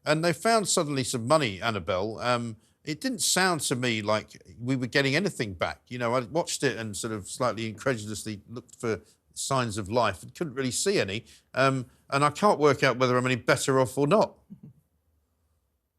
and they found suddenly some money, Annabel. It didn't sound to me like we were getting anything back. You know, I watched it and sort of slightly incredulously looked for signs of life and couldn't really see any. And I can't work out whether I'm any better off or not.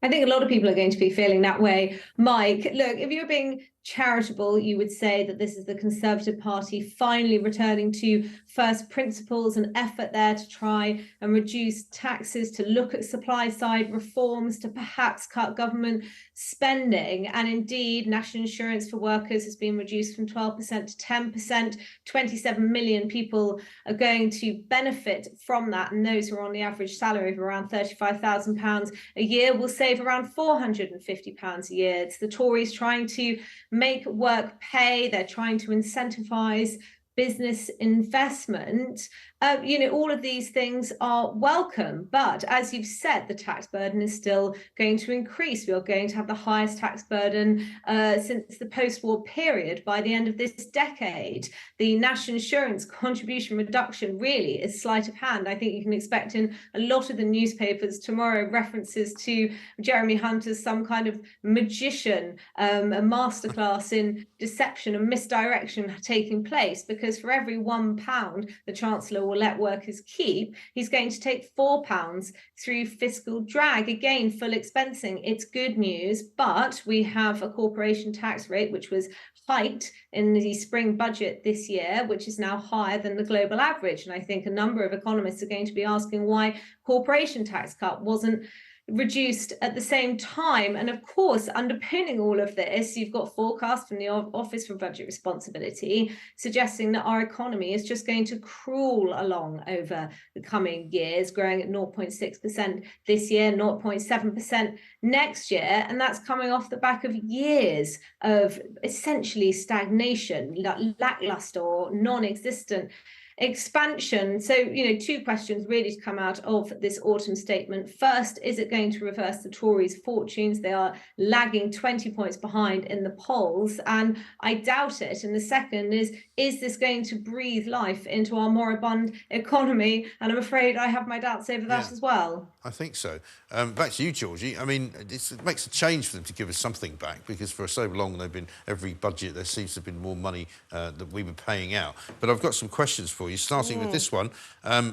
I think a lot of people are going to be feeling that way. Mike, look, if you're being charitable, you would say that this is the Conservative Party finally returning to first principles and effort there to try and reduce taxes, to look at supply side reforms, to perhaps cut government spending. And indeed, national insurance for workers has been reduced from 12% to 10%. 27 million people are going to benefit from that. And those who are on the average salary of around £35,000 a year will save around £450 a year. It's the Tories trying to make work pay. They're trying to incentivize business investment. All of these things are welcome, but as you've said, the tax burden is still going to increase. We are going to have the highest tax burden since the post-war period by the end of this decade. The national insurance contribution reduction really is sleight of hand. I think you can expect in a lot of the newspapers tomorrow references to Jeremy Hunt as some kind of magician, a masterclass in deception and misdirection taking place, because for every £1 the Chancellor will let workers keep, he's going to take £4 through fiscal drag. Again, full expensing. It's good news, but we have a corporation tax rate which was hiked in the spring budget this year, which is now higher than the global average. And I think a number of economists are going to be asking why corporation tax cut wasn't reduced at the same time. And of course, underpinning all of this, you've got forecasts from the Office for Budget Responsibility suggesting that our economy is just going to crawl along over the coming years, growing at 0.6% this year, 0.7% next year. And that's coming off the back of years of essentially stagnation, lackluster or non-existent expansion. So, two questions really to come out of this autumn statement. First, is it going to reverse the Tories' fortunes? They are lagging 20 points behind in the polls, and I doubt it. And the second is this going to breathe life into our moribund economy? And I'm afraid I have my doubts over that as well. I think so. Back to you, Georgie. I mean, it makes a change for them to give us something back, because for so long they've been, every budget there seems to have been more money that we were paying out. But I've got some questions for you, starting with this one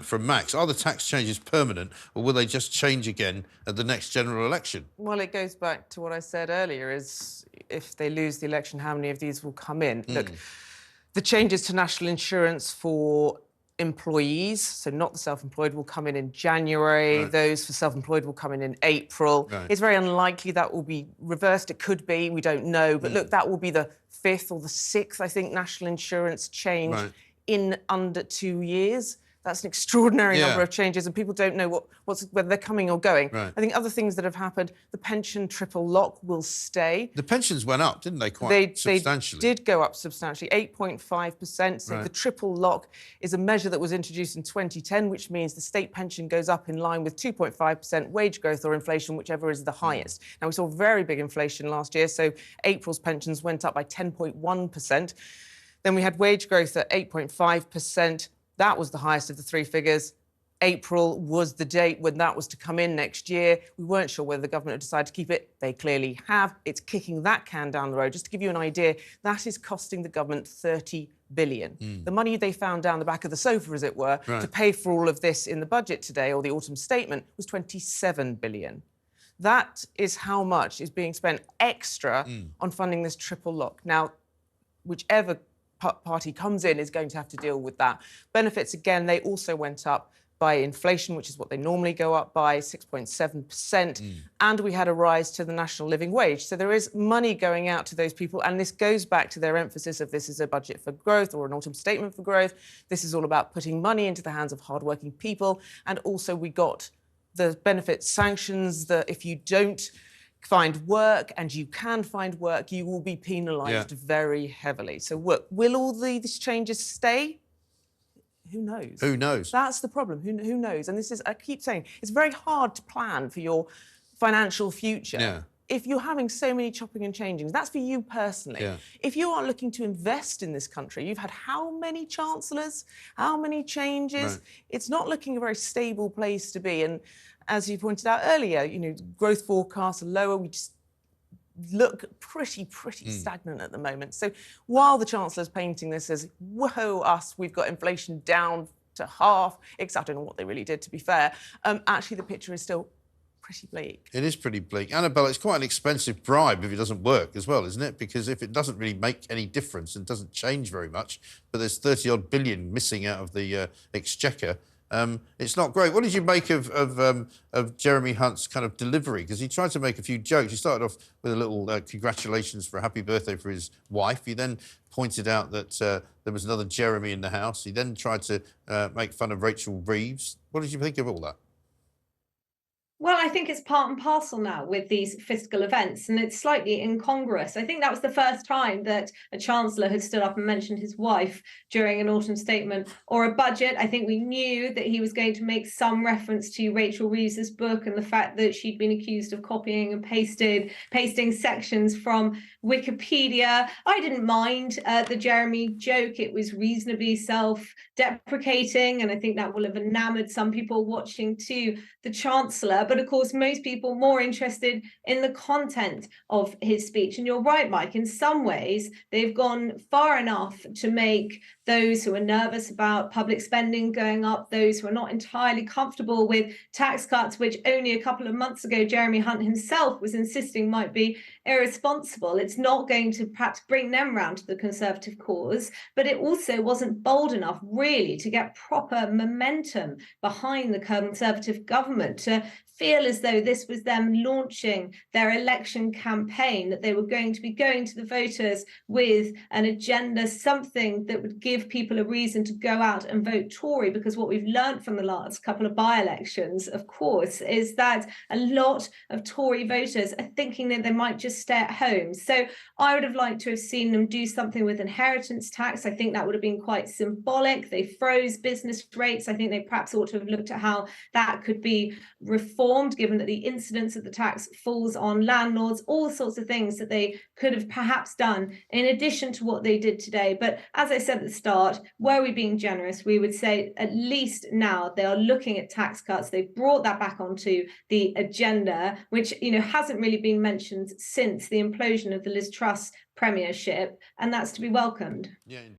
from Max. Are the tax changes permanent, or will they just change again at the next general election? Well, it goes back to what I said earlier, is if they lose the election, how many of these will come in? Look, the changes to national insurance for employees, so not the self-employed, will come in January. Right. Those for self-employed will come in April. Right. It's very unlikely that will be reversed. It could be, we don't know. But look, that will be the 5th or the 6th, I think, national insurance change in under 2 years. That's an extraordinary number of changes, and people don't know whether they're coming or going. Right. I think other things that have happened, the pension triple lock will stay. The pensions went up, didn't they, quite substantially? They did go up substantially, 8.5%. So the triple lock is a measure that was introduced in 2010, which means the state pension goes up in line with 2.5% wage growth or inflation, whichever is the highest. Now, we saw very big inflation last year, so April's pensions went up by 10.1%. Then we had wage growth at 8.5%. That was the highest of the three figures. April was the date when that was to come in next year. We weren't sure whether the government would decide to keep it. They clearly have. It's kicking that can down the road. Just to give you an idea, that is costing the government £30 billion. The money they found down the back of the sofa, as it were, to pay for all of this in the budget today, or the autumn statement, was £27 billion. That is how much is being spent extra on funding this triple lock. Now, whichever party comes in is going to have to deal with that. Benefits, again, they also went up by inflation, which is what they normally go up by, 6.7%. And we had a rise to the national living wage. So there is money going out to those people. And this goes back to their emphasis of this is a budget for growth, or an autumn statement for growth. This is all about putting money into the hands of hardworking people. And also we got the benefit sanctions that if you don't find work, and you can find work, you will be penalised very heavily. So will all these changes stay? Who knows? Who knows? That's the problem. Who knows? And this is, I keep saying, it's very hard to plan for your financial future. Yeah. If you're having so many chopping and changing, that's for you personally. Yeah. If you are looking to invest in this country, you've had how many chancellors, how many changes? Right. It's not looking a very stable place to be. And as you pointed out earlier, you know, growth forecasts are lower. We just look pretty stagnant at the moment. So while the Chancellor's painting this as, whoa, us, we've got inflation down to half, except I don't know what they really did, to be fair, actually the picture is still pretty bleak. It is pretty bleak. Annabel, it's quite an expensive bribe if it doesn't work as well, isn't it? Because if it doesn't really make any difference and doesn't change very much, but there's 30-odd billion missing out of the exchequer, it's not great. What did you make of Jeremy Hunt's kind of delivery? Because he tried to make a few jokes. He started off with a little congratulations for a happy birthday for his wife. He then pointed out that there was another Jeremy in the house. He then tried to make fun of Rachel Reeves. What did you think of all that? Well, I think it's part and parcel now with these fiscal events, and it's slightly incongruous. I think that was the first time that a chancellor had stood up and mentioned his wife during an autumn statement or a budget. I think we knew that he was going to make some reference to Rachel Reeves's book and the fact that she'd been accused of copying and pasting sections from Wikipedia. I didn't mind the Jeremy joke. It was reasonably self-deprecating, and I think that will have enamored some people watching too the chancellor. But of course, most people more interested in the content of his speech. And you're right, Mike, in some ways, they've gone far enough to make those who are nervous about public spending going up, those who are not entirely comfortable with tax cuts, which only a couple of months ago, Jeremy Hunt himself was insisting might be irresponsible. It's not going to perhaps bring them round to the Conservative cause, but it also wasn't bold enough really to get proper momentum behind the Conservative government to feel as though this was them launching their election campaign, that they were going to be going to the voters with an agenda, something that would give people a reason to go out and vote Tory. Because what we've learned from the last couple of by-elections, of course, is that a lot of Tory voters are thinking that they might just stay at home. So I would have liked to have seen them do something with inheritance tax. I think that would have been quite symbolic. They froze business rates. I think they perhaps ought to have looked at how that could be reformed, given that the incidence of the tax falls on landlords, all sorts of things that they could have perhaps done in addition to what they did today. But as I said at the start, were we being generous, we would say at least now they are looking at tax cuts. They've brought that back onto the agenda, which, you know, hasn't really been mentioned since the implosion of the Liz Truss premiership, and that's to be welcomed. Yeah, indeed.